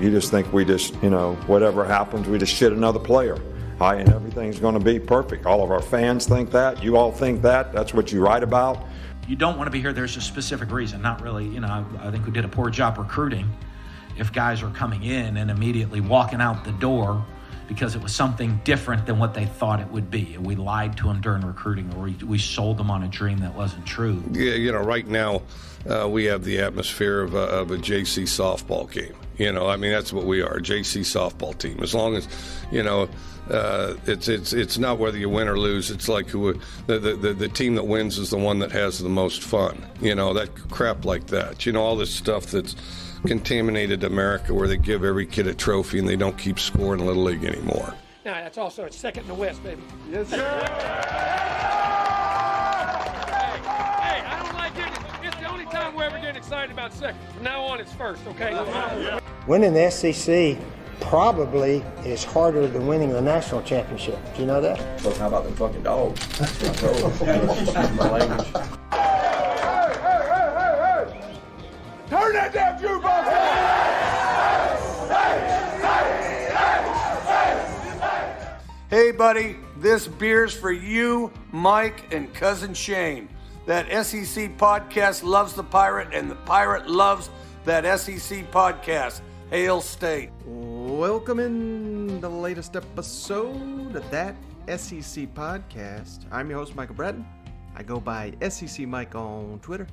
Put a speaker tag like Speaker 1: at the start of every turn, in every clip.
Speaker 1: You just think we just, whatever happens, we just shit another player. And everything's going to be perfect. All of our fans think that. You all think that. That's what you write about.
Speaker 2: You don't want to be here. There's a specific reason. Not really, I think we did a poor job recruiting if guys are coming in and immediately walking out the door because it was something different than what they thought it would be. We lied to them during recruiting, or we sold them on a dream that wasn't true.
Speaker 3: Yeah, right now we have the atmosphere of a JC softball game. That's what we are, a JC softball team. As long as, it's not whether you win or lose. It's like the team that wins is the one that has the most fun. That crap like that. All this stuff that's contaminated America, where they give every kid a trophy and they don't keep scoring Little League anymore.
Speaker 4: Now, that's also it's second in the West, baby.
Speaker 5: Yes, sir.
Speaker 4: Hey, I don't like it. It's the only time we're ever getting excited about second. From now on, it's first, okay?
Speaker 5: Winning the SEC probably is harder than winning the national championship. Do you know that?
Speaker 6: Well, how about them fucking dogs? My language.
Speaker 7: Turn that damn jukebox on!
Speaker 8: Hey, buddy, this beer's for you, Mike, and Cousin Shane. That SEC podcast loves the Pirate, and the Pirate loves that SEC podcast. Hail State.
Speaker 9: Welcome in the latest episode of that SEC podcast. I'm your host, Mike Bratton. I go by SEC Mike on Twitter.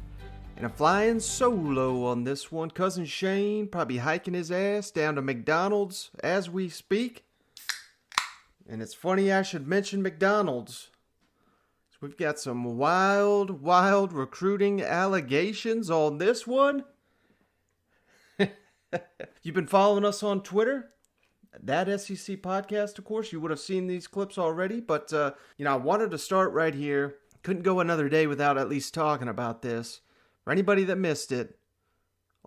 Speaker 9: And I'm flying solo on this one. Cousin Shane probably hiking his ass down to McDonald's as we speak. And it's funny I should mention McDonald's. So we've got some wild recruiting allegations on this one. You've been following us on Twitter. That SEC podcast, of course. You would have seen these clips already. But, I wanted to start right here. Couldn't go another day without at least talking about this. For anybody that missed it,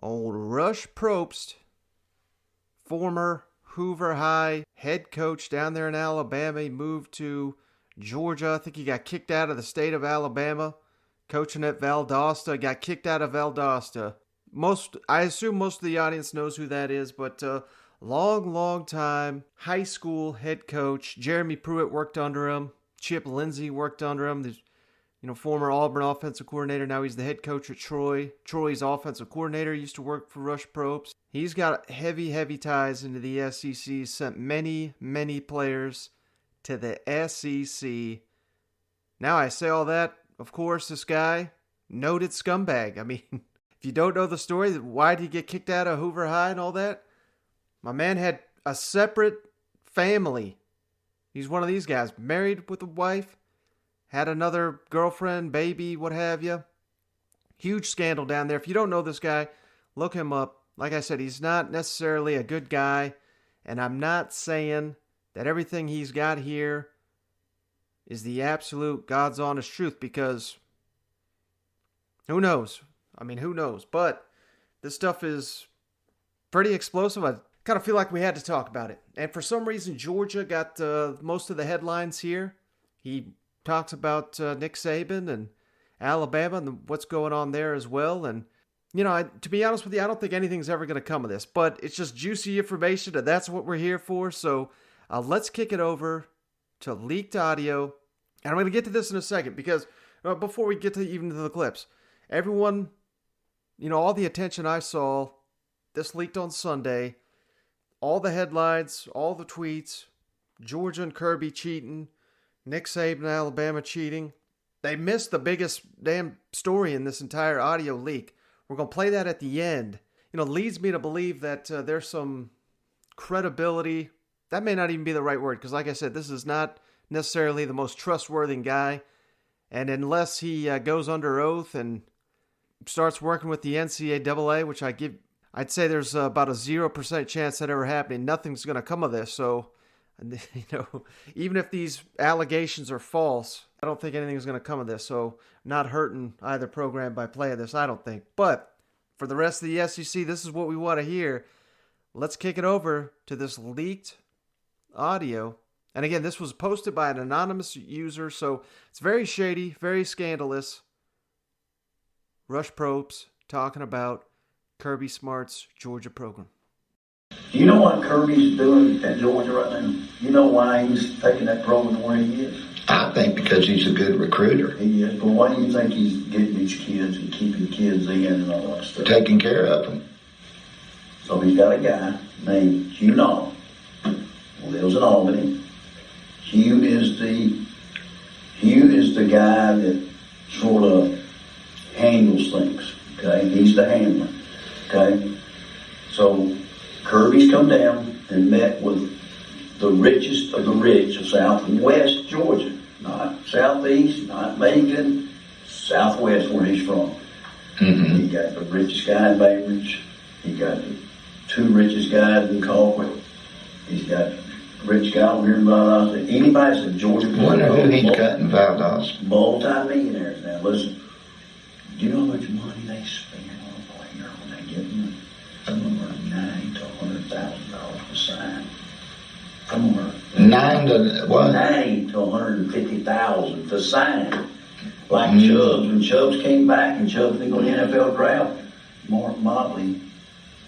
Speaker 9: old Rush Propst, former Hoover High head coach down there in Alabama. He moved to Georgia. I think he got kicked out of the state of Alabama, coaching at Valdosta. Got kicked out of Valdosta. I assume most of the audience knows who that is, but long time high school head coach. Jeremy Pruitt worked under him. Chip Lindsey worked under him. There's former Auburn offensive coordinator. Now he's the head coach at Troy. Troy's offensive coordinator used to work for Rush Propst. He's got heavy ties into the SEC. Sent many players to the SEC. Now I say all that, of course, this guy, noted scumbag. I mean, if you don't know the story, why did he get kicked out of Hoover High and all that? My man had a separate family. He's one of these guys, married with a wife. Had another girlfriend, baby, what have you. Huge scandal down there. If you don't know this guy, look him up. Like I said, he's not necessarily a good guy. And I'm not saying that everything he's got here is the absolute God's honest truth, because who knows? Who knows? But this stuff is pretty explosive. I kind of feel like we had to talk about it. And for some reason, Georgia got most of the headlines here. He talks about Nick Saban and Alabama and what's going on there as well. And, to be honest with you, I don't think anything's ever going to come of this. But it's just juicy information, and that's what we're here for. So let's kick it over to leaked audio. And I'm going to get to this in a second, because before we get to even to the clips, everyone, all the attention I saw, this leaked on Sunday, all the headlines, all the tweets, Georgia and Kirby cheating, Nick Saban, Alabama cheating. They missed the biggest damn story in this entire audio leak. We're going to play that at the end. Leads me to believe that there's some credibility. That may not even be the right word, because like I said, this is not necessarily the most trustworthy guy. And unless he goes under oath and starts working with the NCAA, which I'd say there's about a 0% chance that ever happening. Nothing's going to come of this. So, even if these allegations are false, I don't think anything's going to come of this. So, not hurting either program by playing this, I don't think. But for the rest of the SEC, this is what we want to hear. Let's kick it over to this leaked audio. And again, this was posted by an anonymous user, so it's very shady, very scandalous. Rush Propst talking about Kirby Smart's Georgia program.
Speaker 6: Do you know what Kirby's doing at Georgia right now? You know why he's taking that program the way he is?
Speaker 10: I think because he's a good recruiter.
Speaker 6: He is, but why do you think he's getting these kids and keeping kids in and all that stuff?
Speaker 10: Taking care of them.
Speaker 6: So he's got a guy named Hugh Nall, who lives in Albany. Hugh is the guy that sort of handles things, okay? He's the handler, okay? So Kirby's come down and met with the richest of the rich of Southwest Georgia, not Southeast, not Macon, Southwest where he's from.
Speaker 10: Mm-hmm.
Speaker 6: He got the richest guy in Bainbridge. He got the two richest guys in Colquitt. He's got a rich guy over here in Valdosta. Anybody's in Georgia.
Speaker 10: Wonder who he's got in Valdosta.
Speaker 6: Multi-millionaires now. Listen, do you know how much money they spend on a player when they get them? Somewhere $900,000 to $100,000 to sign. Somewhere.
Speaker 10: $9 to what?
Speaker 6: $900,000 to $150,000 to sign. Like Chubbs, when Chubbs came back and Chubbs didn't go to the NFL draft, Mark Motley,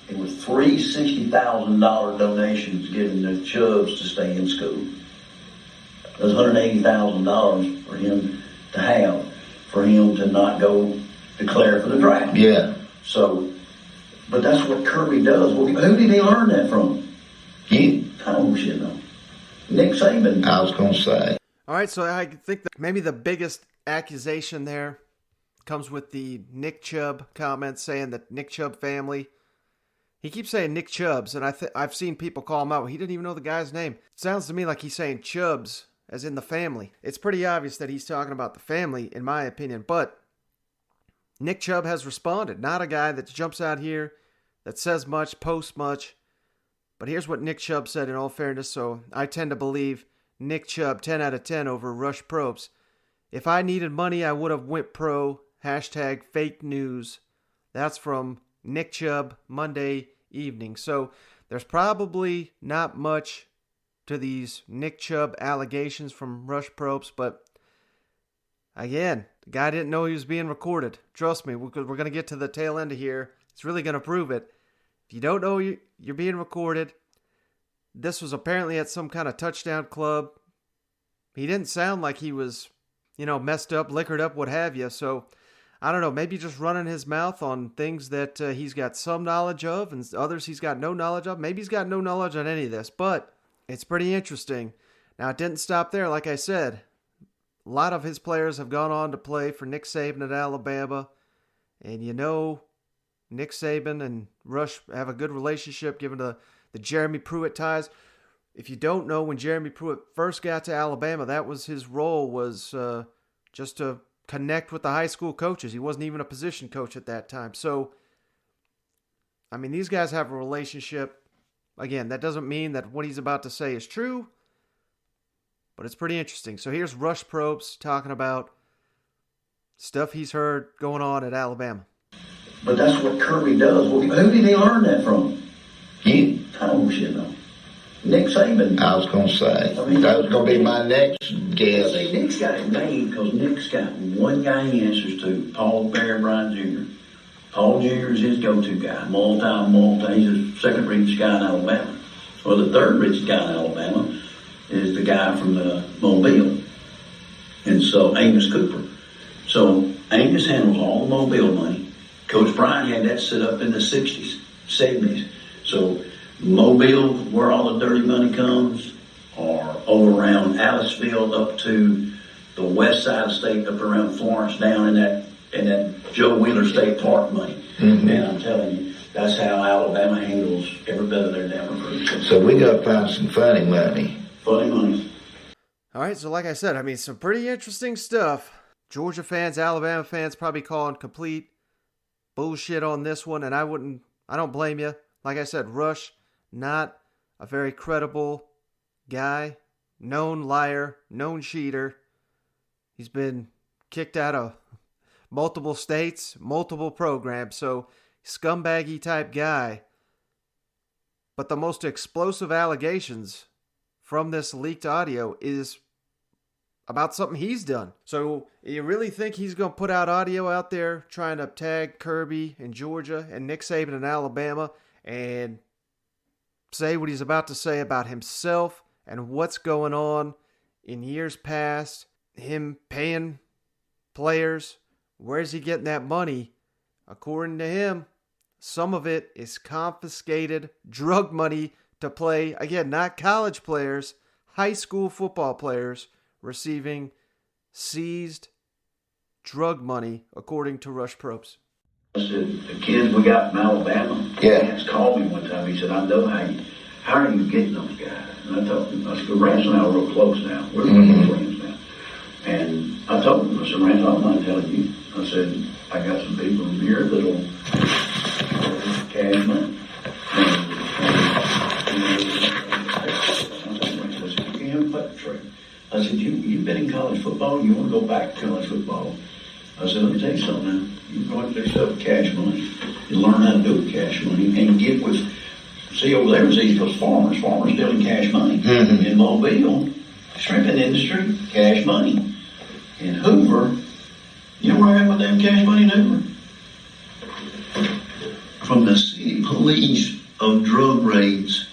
Speaker 6: it was three $60,000 donations given to Chubbs to stay in school. It was $180,000 for him to have, for him to not go declare for the draft.
Speaker 10: Yeah.
Speaker 6: So, but that's what Kirby does. Well, who did he learn that from?
Speaker 10: You.
Speaker 6: Oh, shit, no. Nick Saban.
Speaker 10: I was going to say.
Speaker 9: All right, so I think that maybe the biggest accusation there comes with the Nick Chubb comments saying that Nick Chubb family. He keeps saying Nick Chubbs, and I've seen people call him out. He didn't even know the guy's name. It sounds to me like he's saying Chubbs, as in the family. It's pretty obvious that he's talking about the family, in my opinion. But Nick Chubb has responded. Not a guy that jumps out here, that says much, posts much. But here's what Nick Chubb said in all fairness, so I tend to believe Nick Chubb 10 out of 10 over Rush Propst. If I needed money, I would have went pro. Hashtag fake news. That's from Nick Chubb Monday evening. So there's probably not much to these Nick Chubb allegations from Rush Propst, but again, the guy didn't know he was being recorded. Trust me, we're going to get to the tail end of here. It's really going to prove it. If you don't know you're being recorded, this was apparently at some kind of touchdown club. He didn't sound like he was, messed up, liquored up, what have you. So, I don't know, maybe just running his mouth on things that he's got some knowledge of and others he's got no knowledge of. Maybe he's got no knowledge on any of this, but it's pretty interesting. Now, it didn't stop there. Like I said, a lot of his players have gone on to play for Nick Saban at Alabama. And Nick Saban and Rush have a good relationship given the Jeremy Pruitt ties. If you don't know, when Jeremy Pruitt first got to Alabama, that was his role, was just to connect with the high school coaches. He wasn't even a position coach at that time. So, these guys have a relationship. Again, that doesn't mean that what he's about to say is true, but it's pretty interesting. So here's Rush Propst talking about stuff he's heard going on at Alabama.
Speaker 6: But that's what Kirby does. Well, who did he learn that from?
Speaker 10: You.
Speaker 6: Oh, shit, no. Nick Saban.
Speaker 10: I was going to say. That was going to be my next guess.
Speaker 6: See, Nick's got it made because Nick's got one guy he answers to, Paul Bear-Bryant Jr. Paul Jr. is his go-to guy. He's the second richest guy in Alabama. Well, the third richest guy in Alabama is the guy from the Mobile. And so, Amos Cooper. So, Amos handles all the Mobile money. Coach Bryant had that set up in the 60s, 70s. So, Mobile, where all the dirty money comes, or over around Aliceville up to the west side of the state, up around Florence, down in that Joe Wheeler State Park money. Mm-hmm. And I'm telling you, that's how Alabama handles every bit of their damn recruiting.
Speaker 10: So we got to find some funny money.
Speaker 6: Funny money.
Speaker 9: All right, so like I said, some pretty interesting stuff. Georgia fans, Alabama fans probably calling complete bullshit on this one, and I don't blame you. Like I said, Rush, not a very credible guy, known liar, known cheater. He's been kicked out of multiple states, multiple programs, so scumbaggy type guy. But the most explosive allegations from this leaked audio is about something he's done. So you really think he's going to put out audio out there trying to tag Kirby in Georgia and Nick Saban in Alabama and say what he's about to say about himself and what's going on in years past, him paying players. Where's he getting that money? According to him, some of it is confiscated drug money to play, again, not college players, high school football players receiving seized drug money, according to Rush Propst.
Speaker 6: I said, the kids we got from Alabama, Lance called me one time. He said, I know how are you getting those guys? And I told him, I said, Rance and I are real close now. We're real friends now. And I told him, I said, Rance, I'm not telling you. I said, I got some people in here that'll cash money. I said, you can't put the truth. I said, you've been in college football, you want to go back to college football. I said, let me tell you something now. You're going to do stuff with cash money. You learn how to do it with cash money and get with, see over there is easy because farmers dealing cash money. In Mobile, shrimping industry, cash money. In Hoover, you know where I am with them cash money in Hoover? From the city police of drug raids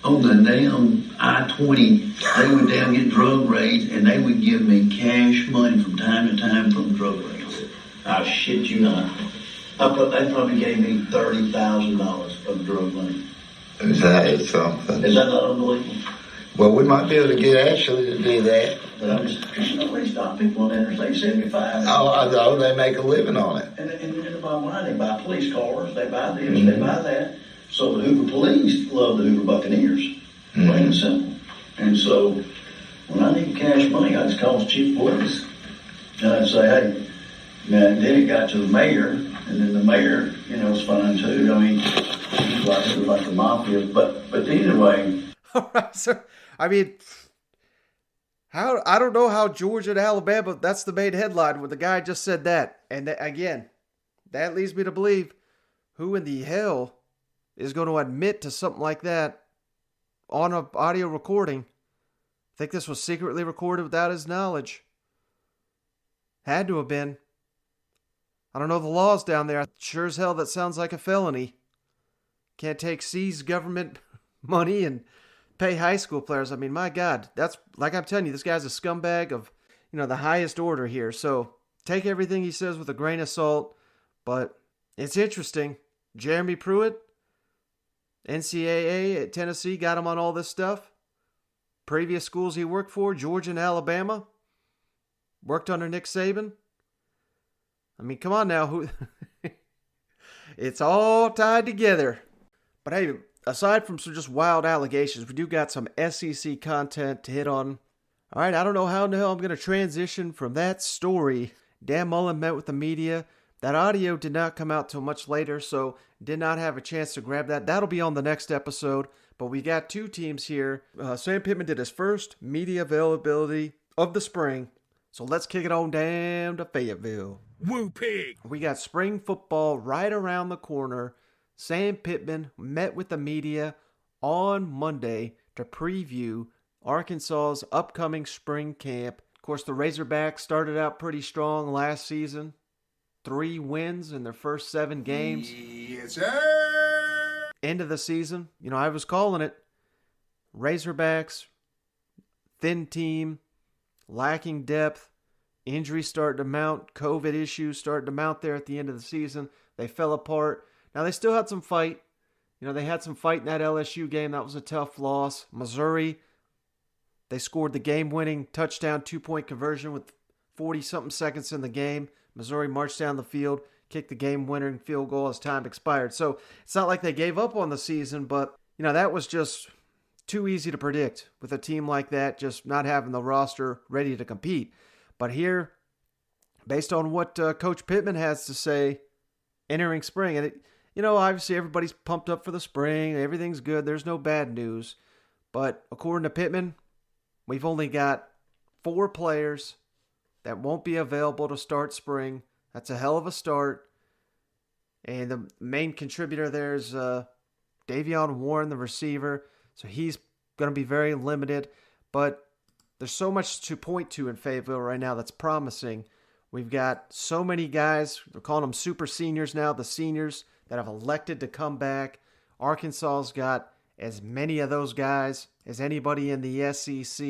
Speaker 6: on the damn I-20, they would down get drug raids and they would give me cash money from time to time from drug raids. I shit you not. They probably gave me $30,000 of drug money.
Speaker 10: That is something.
Speaker 6: Is that not unbelievable?
Speaker 10: Well, we might be able to get Ashley to do that.
Speaker 6: But I'm just, there's no way to stop people on Interstate 75.
Speaker 10: Oh, I know. They make a living on it.
Speaker 6: And the bottom line, they buy police cars, they buy this, they buy that. So the Hoover police love the Hoover Buccaneers. Plain and simple. And so when I need cash money, I just call the chief of police. And I'd say, hey, now, then it got to the mayor, and then the mayor, is fine too. I mean, he's like the mafia. But either way.
Speaker 9: All right, so, I mean, I don't know how Georgia and Alabama, that's the main headline when the guy just said that. And again, that leads me to believe who in the hell is going to admit to something like that on an audio recording. I think this was secretly recorded without his knowledge. Had to have been. I don't know the laws down there. Sure as hell that sounds like a felony. Can't take seized government money and pay high school players. I mean, my God, that's, like I'm telling you, this guy's a scumbag of, the highest order here. So take everything he says with a grain of salt. But it's interesting. Jeremy Pruitt, NCAA at Tennessee, got him on all this stuff. Previous schools he worked for, Georgia and Alabama, worked under Nick Saban. I mean, come on now. It's all tied together. But hey, aside from some just wild allegations, we do got some SEC content to hit on. All right, I don't know how in the hell I'm going to transition from that story. Dan Mullen met with the media. That audio did not come out till much later, so did not have a chance to grab that. That'll be on the next episode. But we got two teams here. Sam Pittman did his first media availability of the spring. So let's kick it on down to Fayetteville.
Speaker 7: Woo pig!
Speaker 9: We got spring football right around the corner. Sam Pittman met with the media on Monday to preview Arkansas's upcoming spring camp. Of course, the Razorbacks started out pretty strong last season. 3 wins in their first 7 games.
Speaker 7: Yes, sir!
Speaker 9: End of the season, I was calling it. Razorbacks, thin team, lacking depth, injuries starting to mount, COVID issues starting to mount there at the end of the season. They fell apart. Now, they still had some fight. They had some fight in that LSU game. That was a tough loss. Missouri, they scored the game-winning touchdown 2-point conversion with 40-something seconds in the game. Missouri marched down the field, kicked the game-winning field goal as time expired. So it's not like they gave up on the season, but, that was just too easy to predict with a team like that just not having the roster ready to compete. But here, based on what Coach Pittman has to say entering spring, and obviously everybody's pumped up for the spring. Everything's good. There's no bad news. But according to Pittman, we've only got 4 players that won't be available to start spring. That's a hell of a start. And the main contributor there is Davion Warren, the receiver. So he's going to be very limited. But there's so much to point to in Fayetteville right now that's promising. We've got so many guys, they're calling them super seniors now, the seniors that have elected to come back. Arkansas's got as many of those guys as anybody in the SEC.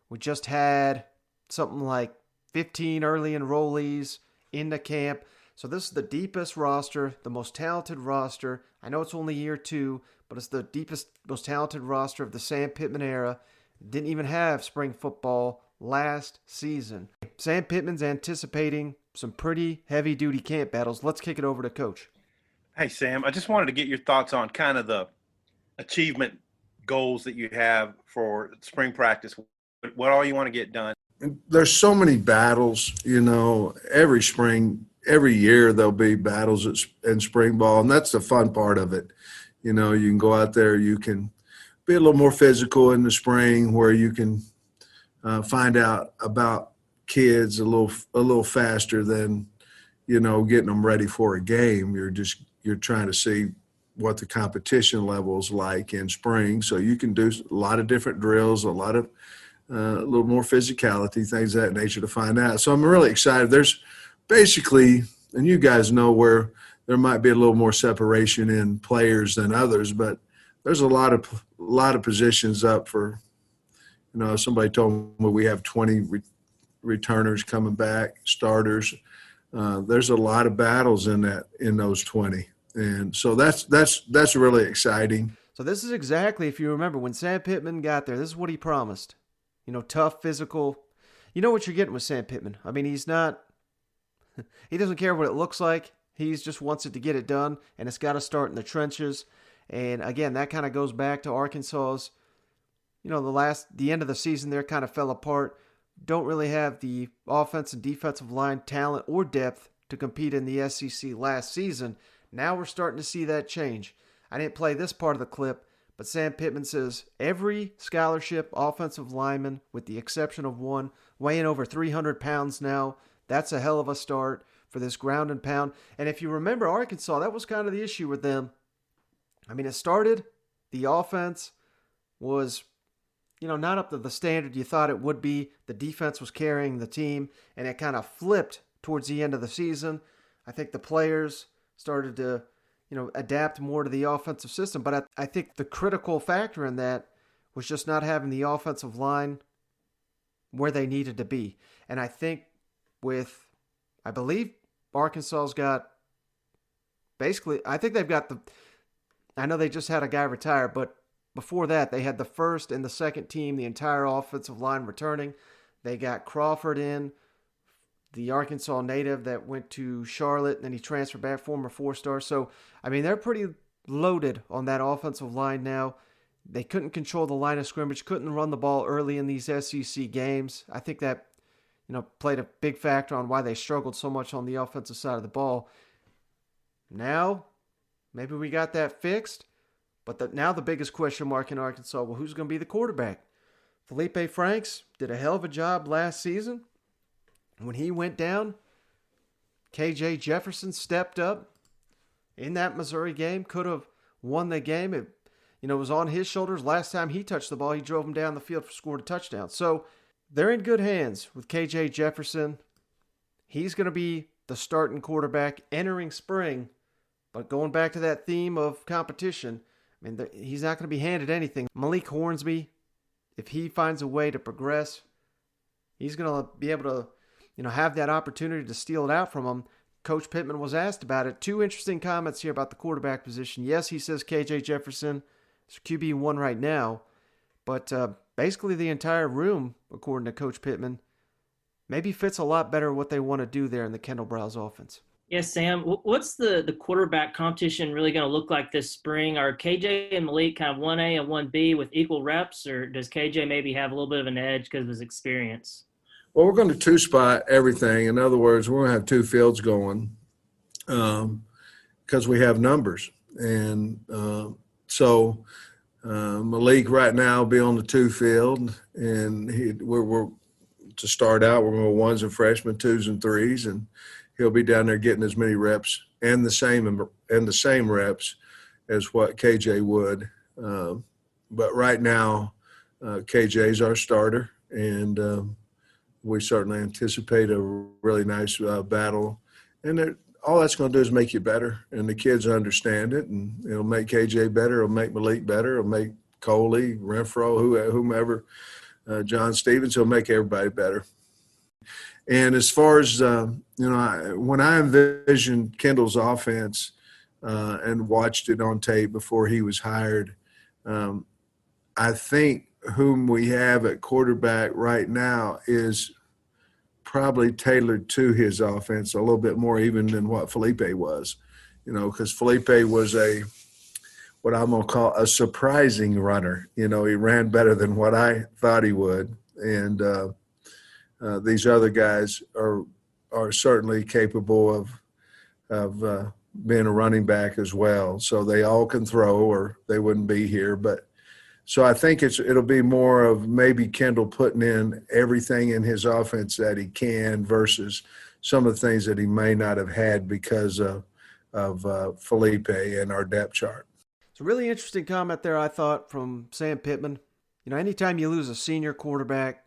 Speaker 9: We just had something like 15 early enrollees into camp. So this is the deepest roster, the most talented roster. I know it's only year 2, but it's the deepest, most talented roster of the Sam Pittman era. Didn't even have spring football last season. Sam Pittman's anticipating some pretty heavy-duty camp battles. Let's kick it over to Coach.
Speaker 11: Hey, Sam, I just wanted to get your thoughts on kind of the achievement goals that you have for spring practice. What all you want to get done?
Speaker 12: There's so many battles, every spring, every year there'll be battles in spring ball, and that's the fun part of it. You can go out there, you can be a little more physical in the spring where you can find out about kids a little faster than, getting them ready for a game. You're trying to see what the competition level is like in spring. So you can do a lot of different drills, a lot of a little more physicality, things of that nature to find out. So I'm really excited. There's basically, and you guys know where there might be a little more separation in players than others, but there's a lot of positions up for, somebody told me we have 20 returners coming back, starters. There's a lot of battles in those 20. And so that's really exciting.
Speaker 9: So this is exactly, if you remember, when Sam Pittman got there, this is what he promised. Tough, physical. You know what you're getting with Sam Pittman. I mean, he doesn't care what it looks like. He just wants it to get it done, and it's got to start in the trenches. And again, that kind of goes back to Arkansas's, the end of the season there kind of fell apart. Don't really have the offense and defensive line talent or depth to compete in the SEC last season. Now we're starting to see that change. I didn't play this part of the clip, but Sam Pittman says every scholarship offensive lineman, with the exception of one, weighing over 300 pounds now. That's a hell of a start for this ground and pound. And if you remember Arkansas, that was kind of the issue with them. I mean, it started, the offense was, not up to the standard you thought it would be. The defense was carrying the team, and it kind of flipped towards the end of the season. I think the players started to, adapt more to the offensive system. But I think the critical factor in that was just not having the offensive line where they needed to be. And I think I believe Arkansas's got, basically, I think they've got I know they just had a guy retire, but before that, they had the first and the second team, the entire offensive line returning. They got Crawford in, the Arkansas native that went to Charlotte, and then he transferred back, former 4-star. So, I mean, they're pretty loaded on that offensive line now. They couldn't control the line of scrimmage, couldn't run the ball early in these SEC games. I think that, played a big factor on why they struggled so much on the offensive side of the ball. Now, maybe we got that fixed, but now the biggest question mark in Arkansas, well, who's going to be the quarterback? Felipe Franks did a hell of a job last season. When he went down, KJ Jefferson stepped up in that Missouri game, could have won the game. It was on his shoulders. Last time he touched the ball, he drove him down the field, scored a touchdown. So they're in good hands with KJ Jefferson. He's going to be the starting quarterback entering spring. But going back to that theme of competition, I mean, he's not going to be handed anything. Malik Hornsby, if he finds a way to progress, he's going to be able to, have that opportunity to steal it out from him. Coach Pittman was asked about it. 2 interesting comments here about the quarterback position. Yes, he says KJ Jefferson is QB1 right now, but basically the entire room, according to Coach Pittman, maybe fits a lot better what they want to do there in the Kendall Browse offense.
Speaker 13: Yes, Sam. What's the quarterback competition really going to look like this spring? Are KJ and Malik kind of 1A and 1B with equal reps, or does KJ maybe have a little bit of an edge because of his experience?
Speaker 12: Well, we're going to 2-spot everything. In other words, we're going to have 2 fields going because we have numbers. And so Malik right now will be on the 2 field, and we're to start out, we're going to go 1s and freshmen, 2s and 3s, and he'll be down there getting as many reps and the same reps as what KJ would. But right now, KJ's our starter, and we certainly anticipate a really nice battle. And all that's going to do is make you better, and the kids understand it, and it'll make KJ better, it'll make Malik better, it'll make Coley, Renfro, whomever, John Stevens, it'll make everybody better. And as far as, when I envisioned Kendall's offense and watched it on tape before he was hired, I think whom we have at quarterback right now is probably tailored to his offense a little bit more even than what Felipe was, because Felipe was what I'm going to call a surprising runner. He ran better than what I thought he would. And these other guys are certainly capable of being a running back as well. So they all can throw or they wouldn't be here. But so I think it'll be more of maybe Kendall putting in everything in his offense that he can versus some of the things that he may not have had because of Felipe and our depth chart.
Speaker 9: It's a really interesting comment there, I thought, from Sam Pittman. Anytime you lose a senior quarterback,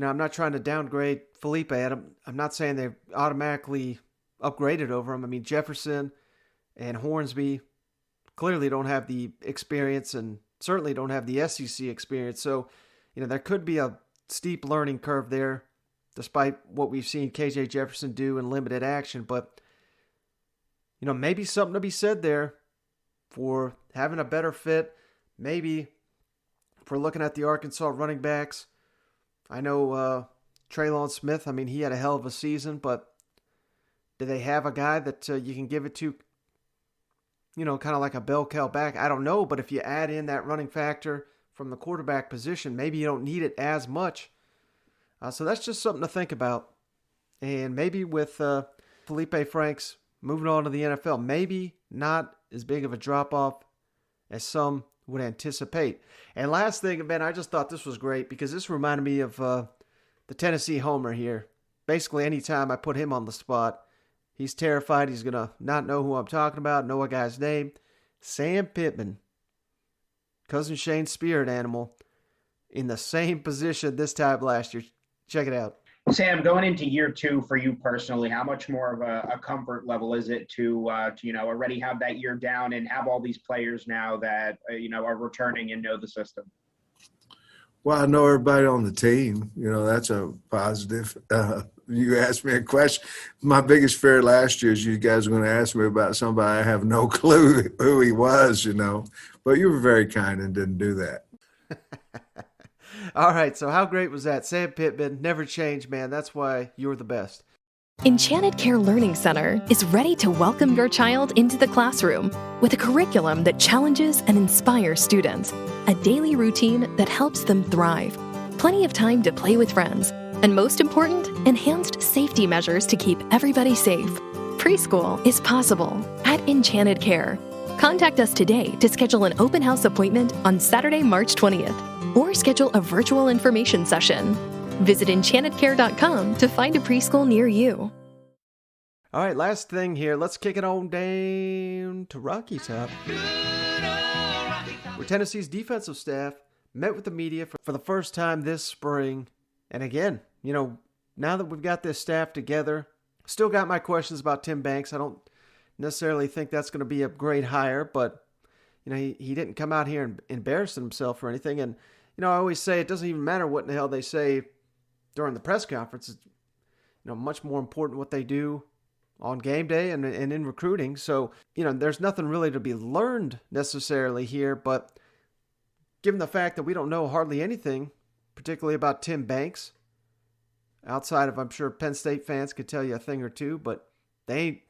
Speaker 9: I'm not trying to downgrade Felipe. I'm not saying they've automatically upgraded over him. I mean, Jefferson and Hornsby clearly don't have the experience and certainly don't have the SEC experience. So, there could be a steep learning curve there, despite what we've seen KJ Jefferson do in limited action. But, maybe something to be said there for having a better fit. Maybe if we're looking at the Arkansas running backs, I know Traylon Smith, he had a hell of a season, but do they have a guy that you can give it to, kind of like a bell cow back? I don't know, but if you add in that running factor from the quarterback position, maybe you don't need it as much. So that's just something to think about. And maybe with Felipe Franks moving on to the NFL, maybe not as big of a drop-off as some would anticipate. And last thing, Ben, I just thought this was great because this reminded me of the Tennessee homer here. Basically, anytime I put him on the spot, he's terrified he's going to not know who I'm talking about, know a guy's name. Sam Pittman, Cousin Shane's spirit animal, in the same position this time last year. Check it out.
Speaker 14: Sam, going into year 2 for you personally, how much more of a comfort level is it to already have that year down and have all these players now that, are returning and know the system?
Speaker 12: Well, I know everybody on the team. That's a positive. You asked me a question. My biggest fear last year is you guys are going to ask me about somebody I have no clue who he was, But you were very kind and didn't do that.
Speaker 9: All right, so how great was that? Sam Pittman, never changed, man. That's why you're the best.
Speaker 15: Enchanted Care Learning Center is ready to welcome your child into the classroom with a curriculum that challenges and inspires students, a daily routine that helps them thrive, plenty of time to play with friends, and most important, enhanced safety measures to keep everybody safe. Preschool is possible at Enchanted Care. Contact us today to schedule an open house appointment on Saturday, March 20th, or schedule a virtual information session. Visit enchantedcare.com to find a preschool near you.
Speaker 9: All right, last thing here. Let's kick it on down to Rocky Top, where Tennessee's defensive staff met with the media for the first time this spring. And again, now that we've got this staff together, still got my questions about Tim Banks. I don't necessarily think that's going to be a great hire, but he didn't come out here and embarrass himself or anything. And I always say it doesn't even matter what in the hell they say during the press conference. It's much more important what they do on game day and in recruiting. So there's nothing really to be learned necessarily here. But given the fact that we don't know hardly anything, particularly about Tim Banks, outside of, I'm sure Penn State fans could tell you a thing or two, but they ain't.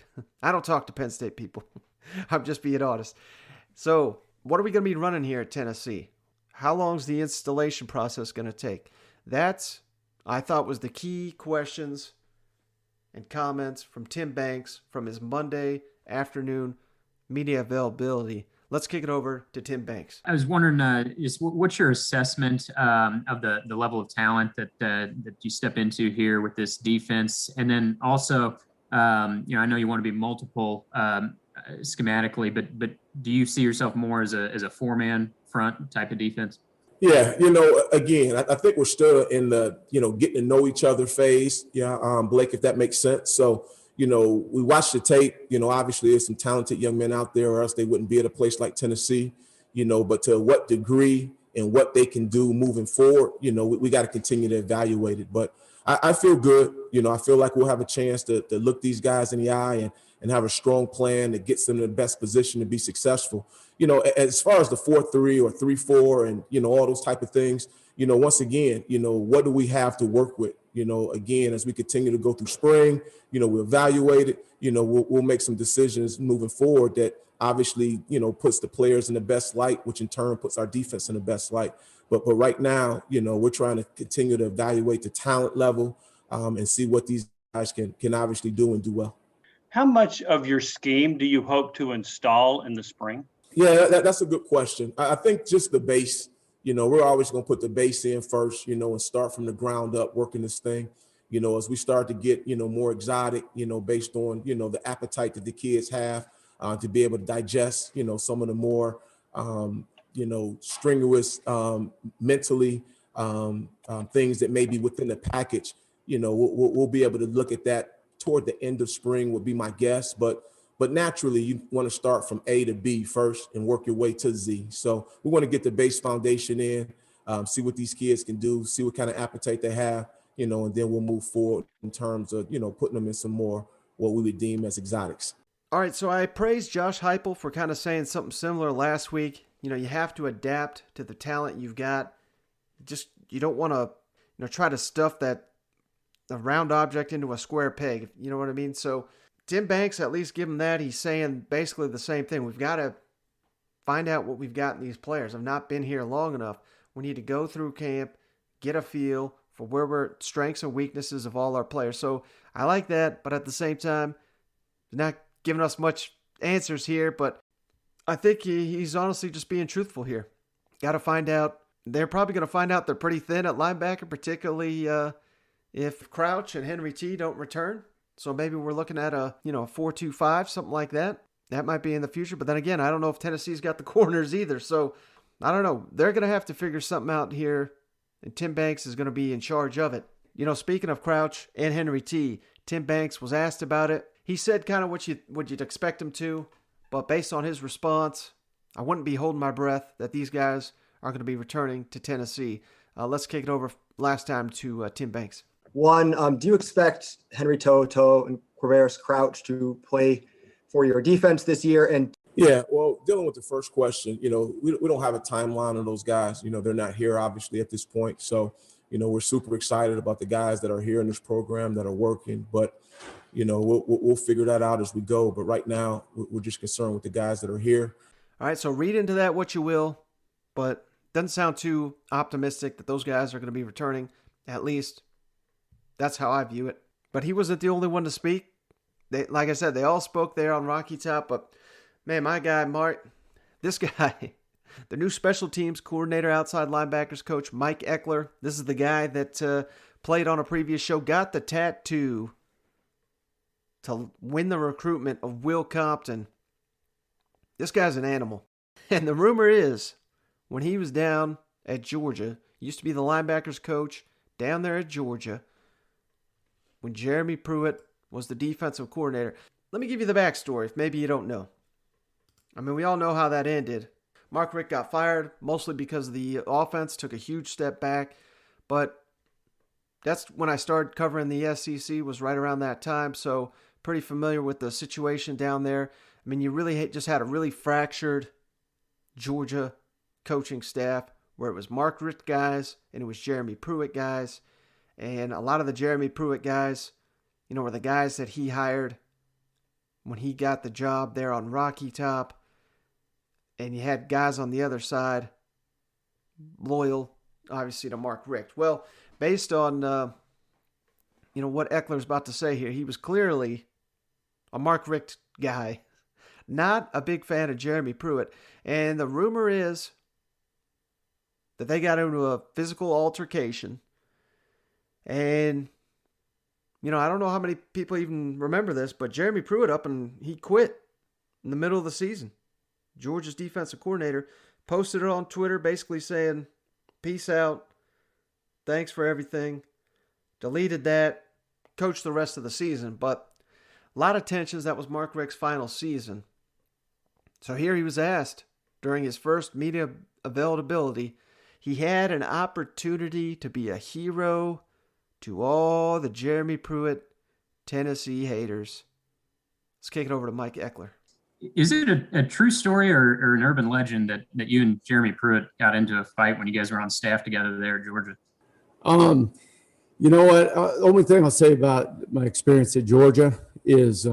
Speaker 9: I don't talk to Penn State people. I'm just being honest. So what are we going to be running here at Tennessee? How long is the installation process going to take? That's, I thought, was the key questions and comments from Tim Banks from his Monday afternoon media availability. Let's kick it over to Tim Banks.
Speaker 16: I was wondering, what's your assessment of the level of talent that you step into here with this defense? And then also, I know you want to be multiple schematically, but do you see yourself more as a four-man front type of defense?
Speaker 17: Yeah, again, I think we're still in the, getting to know each other phase. Yeah, Blake, if that makes sense. So, we watched the tape. Obviously there's some talented young men out there, or else they wouldn't be at a place like Tennessee. But to what degree and what they can do moving forward, we got to continue to evaluate it. But I feel good. I feel like we'll have a chance to look these guys in the eye and have a strong plan that gets them in the best position to be successful. As far as the 4-3 or 3-4 and, all those type of things, once again, what do we have to work with? Again, as we continue to go through spring, we'll evaluate it, we'll make some decisions moving forward that obviously, puts the players in the best light, which in turn puts our defense in the best light. But right now, we're trying to continue to evaluate the talent level and see what these guys can obviously do and do well.
Speaker 18: How much of your scheme do you hope to install in the spring?
Speaker 17: Yeah, that's a good question. I think just the base, we're always going to put the base in first, and start from the ground up working this thing. As we start to get, more exotic, based on, the appetite that the kids have to be able to digest, some of the more, strenuous mentally things that may be within the package. We'll be able to look at that toward the end of spring would be my guess. But naturally, you want to start from A to B first and work your way to Z. So we want to get the base foundation in, see what these kids can do, see what kind of appetite they have, and then we'll move forward in terms of, putting them in some more what we would deem as exotics.
Speaker 9: All right, so I praised Josh Heupel for kind of saying something similar last week. You have to adapt to the talent you've got. You don't want to, try to stuff the round object into a square peg. You know what I mean? So Tim Banks, at least give him that. He's saying basically the same thing. We've got to find out what we've got in these players. I've not been here long enough. We need to go through camp, get a feel for where we're strengths and weaknesses of all our players. So I like that, but at the same time, not giving us much answers here, but I think he's honestly just being truthful here. Got to find out. They're probably going to find out they're pretty thin at linebacker, particularly if Crouch and Henry T don't return. So maybe we're looking at a 4-2-5, something like that. That might be in the future. But then again, I don't know if Tennessee's got the corners either. So I don't know. They're going to have to figure something out here, and Tim Banks is going to be in charge of it. Speaking of Crouch and Henry T, Tim Banks was asked about it. He said kind of what you'd expect him to, but based on his response, I wouldn't be holding my breath that these guys are going to be returning to Tennessee. Let's kick it over last time to Tim Banks.
Speaker 19: One, do you expect Henry Toto and Quavaris Crouch to play for your defense this year? And
Speaker 17: yeah, well, dealing with the first question, we don't have a timeline on those guys. They're not here obviously at this point. So, we're super excited about the guys that are here in this program that are working, but we'll figure that out as we go. But right now we're just concerned with the guys that are here.
Speaker 9: All right. So read into that what you will, but doesn't sound too optimistic that those guys are going to be returning. At least that's how I view it. But he wasn't the only one to speak. Like I said, they all spoke there on Rocky Top. But man, my guy, Mark, this guy, the new special teams coordinator, outside linebackers coach, Mike Ekeler. This is the guy that played on a previous show, got the tattoo to win the recruitment of Will Compton. This guy's an animal. And the rumor is, when he was down at Georgia, used to be the linebackers coach down there at Georgia, when Jeremy Pruitt was the defensive coordinator. Let me give you the backstory, if maybe you don't know. I mean, we all know how that ended. Mark Richt got fired, mostly because the offense took a huge step back. But that's when I started covering the SEC, was right around that time. So pretty familiar with the situation down there. I mean, you really just had a really fractured Georgia coaching staff where it was Mark Richt guys and it was Jeremy Pruitt guys. And a lot of the Jeremy Pruitt guys, were the guys that he hired when he got the job there on Rocky Top. And you had guys on the other side loyal, obviously, to Mark Richt. Well, based on, what Ekeler's about to say here, he was clearly a Mark Richt guy, not a big fan of Jeremy Pruitt. And the rumor is that they got into a physical altercation. And, I don't know how many people even remember this, but Jeremy Pruitt he quit in the middle of the season. Georgia's defensive coordinator posted it on Twitter basically saying, peace out, thanks for everything, deleted that, coached the rest of the season. But A lot of tensions. That was Mark Richt's final season. So here he was asked during his first media availability. He had an opportunity to be a hero to all the Jeremy Pruitt Tennessee haters. Let's kick it over to Mike Ekeler.
Speaker 16: Is it a true story or an urban legend that you and Jeremy Pruitt got into a fight when you guys were on staff together there at Georgia?
Speaker 20: You know what? Only thing I'll say about my experience at Georgia is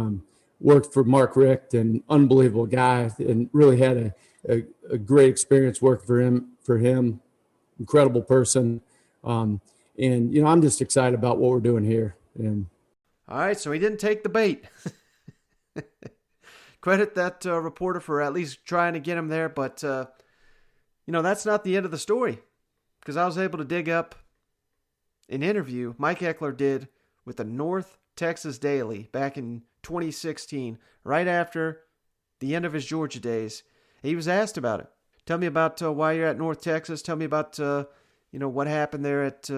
Speaker 20: worked for Mark Richt, an unbelievable guy, and really had a great experience working for him. Incredible person. And, I'm just excited about what we're doing here. And
Speaker 9: all right, so he didn't take the bait. Credit that reporter for at least trying to get him there. But, that's not the end of the story, because I was able to dig up an interview Mike Ekeler did with the North Texas Daily back in 2016, right after the end of his Georgia days. He was asked about it. Tell me about why you're at North Texas. Tell me about, what happened there at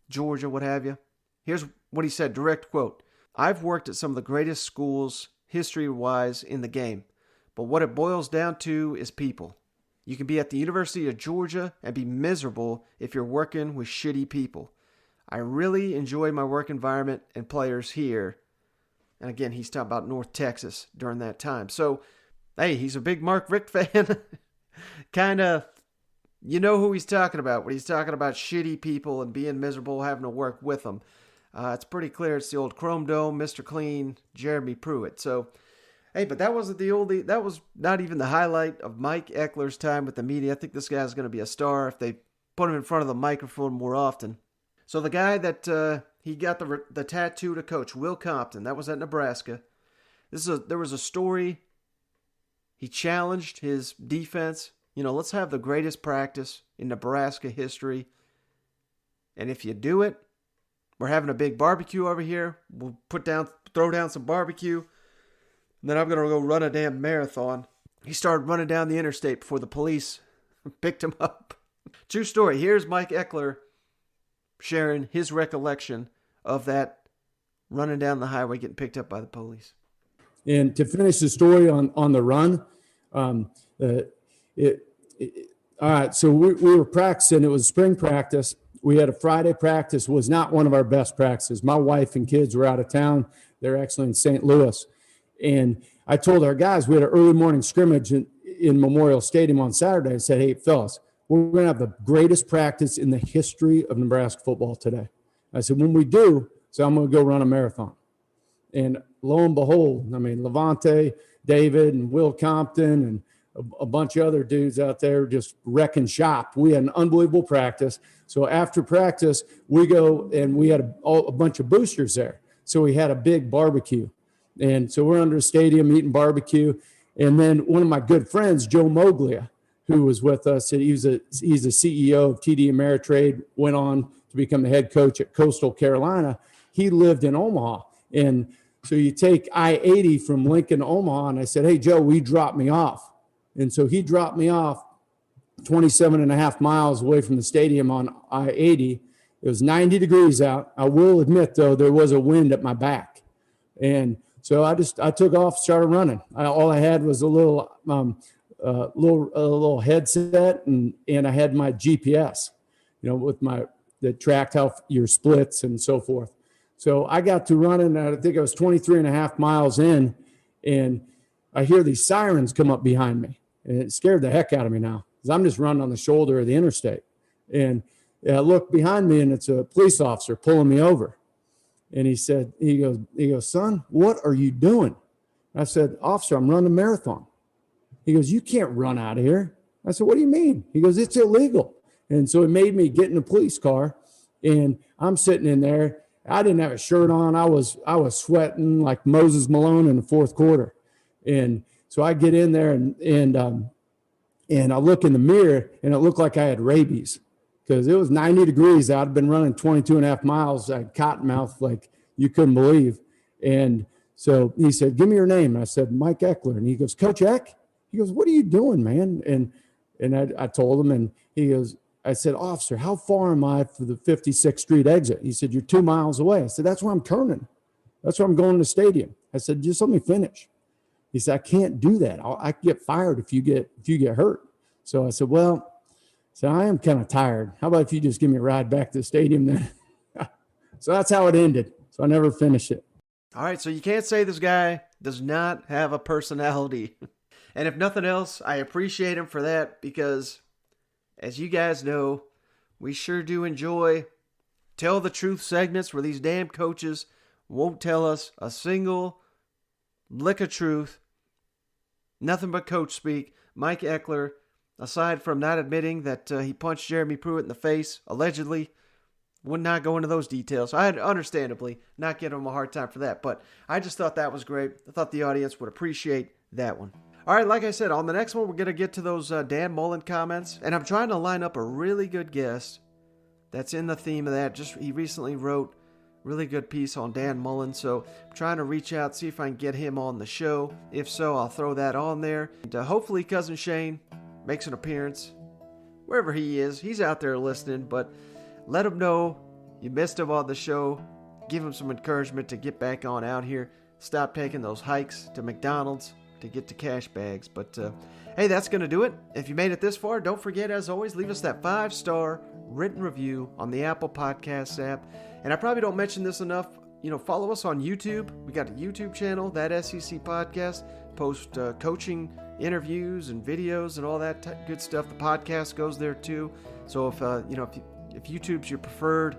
Speaker 9: Georgia, what have you. Here's what he said, direct quote. "I've worked at some of the greatest schools, history-wise, in the game. But what it boils down to is people. You can be at the University of Georgia and be miserable if you're working with shitty people. I really enjoy my work environment and players here." And again, he's talking about North Texas during that time. So, hey, he's a big Mark Richt fan. Kind of, who he's talking about when he's talking about shitty people and being miserable, having to work with them. It's pretty clear it's the old Chrome Dome, Mr. Clean, Jeremy Pruitt. So, hey, but that wasn't that was not even the highlight of Mike Ekeler's time with the media. I think this guy's going to be a star if they put him in front of the microphone more often. So the guy that he got the tattoo to coach, Will Compton, that was at Nebraska. There was a story. He challenged his defense. Let's have the greatest practice in Nebraska history. And if you do it, we're having a big barbecue over here. We'll throw down some barbecue. And then I'm going to go run a damn marathon. He started running down the interstate before the police picked him up. True story. Here's Mike Ekeler sharing his recollection of that running down the highway, getting picked up by the police.
Speaker 20: And to finish the story on the run, all right, so we were practicing. It was spring practice. We had a Friday practice. Was not one of our best practices. My wife and kids were out of town. They're actually in St. Louis. And I told our guys, we had an early morning scrimmage in Memorial Stadium on Saturday. I said, "Hey, fellas, we're going to have the greatest practice in the history of Nebraska football today." I said, "When we do, I'm going to go run a marathon." And lo and behold, Levante, David, and Will Compton, and a bunch of other dudes out there just wrecking shop. We had an unbelievable practice. So after practice, we go and we had a bunch of boosters there. So we had a big barbecue. And so we're under a stadium eating barbecue. And then one of my good friends, Joe Moglia, who was with us, he's the CEO of TD Ameritrade, went on to become the head coach at Coastal Carolina. He lived in Omaha. And so you take I-80 from Lincoln to Omaha, and I said, "Hey, Joe, will you drop me off?" And so he dropped me off 27 and a half miles away from the stadium on I-80. It was 90 degrees out. I will admit, though, there was a wind at my back. And so I took off, started running. All I had was a little headset, and I had my GPS, with that tracked how your splits and so forth. So I got to running, and I think I was 23 and a half miles in, and I hear these sirens come up behind me. And it scared the heck out of me now, because I'm just running on the shoulder of the interstate. And I look behind me, and it's a police officer pulling me over. And he goes, "Son, what are you doing?" I said, "Officer, I'm running a marathon." He goes, "You can't run out of here." I said, "What do you mean?" He goes, "It's illegal." And so he made me get in a police car, and I'm sitting in there. I didn't have a shirt on. I was sweating like Moses Malone in the fourth quarter. And so I get in there and I look in the mirror, and it looked like I had rabies, because it was 90 degrees out. I'd been running 22 and a half miles. I had cotton mouth like you couldn't believe. And so he said, "Give me your name." And I said, "Mike Ekeler." And he goes, "Coach Eck?" He goes, "What are you doing, man?" And I told him, and he goes, I said, "Officer, how far am I for the 56th Street exit?" He said, "You're 2 miles away." I said, "That's where I'm turning. That's where I'm going to the stadium." I said, just let me finish. He said, I can't do that. I can get fired if you get hurt. So I said, well, so I am kind of tired. How about if you just give me a ride back to the stadium then? So that's how it ended. So I never finished it.
Speaker 9: All right, so you can't say this guy does not have a personality. And if nothing else, I appreciate him for that because, as you guys know, we sure do enjoy Tell the Truth segments where these damn coaches won't tell us a single lick of truth. Nothing but coach speak. Mike Ekeler, aside from not admitting that he punched Jeremy Pruitt in the face, allegedly, would not go into those details. I had, understandably, not give him a hard time for that, but I just thought that was great. I thought the audience would appreciate that one. All right, like I said, on the next one, we're going to get to those Dan Mullen comments, and I'm trying to line up a really good guest that's in the theme of that. He recently wrote a really good piece on Dan Mullen, so I'm trying to reach out, see if I can get him on the show. If so, I'll throw that on there. And hopefully Cousin Shane makes an appearance. Wherever he is, he's out there listening, but let him know you missed him on the show. Give him some encouragement to get back on out here. Stop taking those hikes to McDonald's to get to cash bags. But hey, that's going to do it. If you made it this far, don't forget, as always, leave us that 5-star written review on the Apple Podcasts app. And I probably don't mention this enough. Follow us on YouTube. We got a YouTube channel, That SEC Podcast. Post coaching interviews and videos and all that good stuff. The podcast goes there too. So if YouTube's your preferred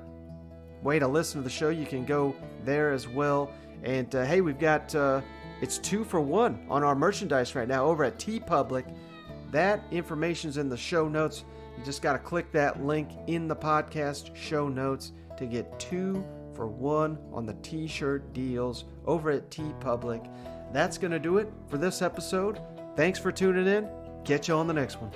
Speaker 9: way to listen to the show, you can go there as well. And hey, we've got it's 2 for 1 on our merchandise right now over at TeePublic. That information's in the show notes. You just got to click that link in the podcast show notes to get 2 for 1 on the t-shirt deals over at TeePublic. That's going to do it for this episode. Thanks for tuning in. Catch you on the next one.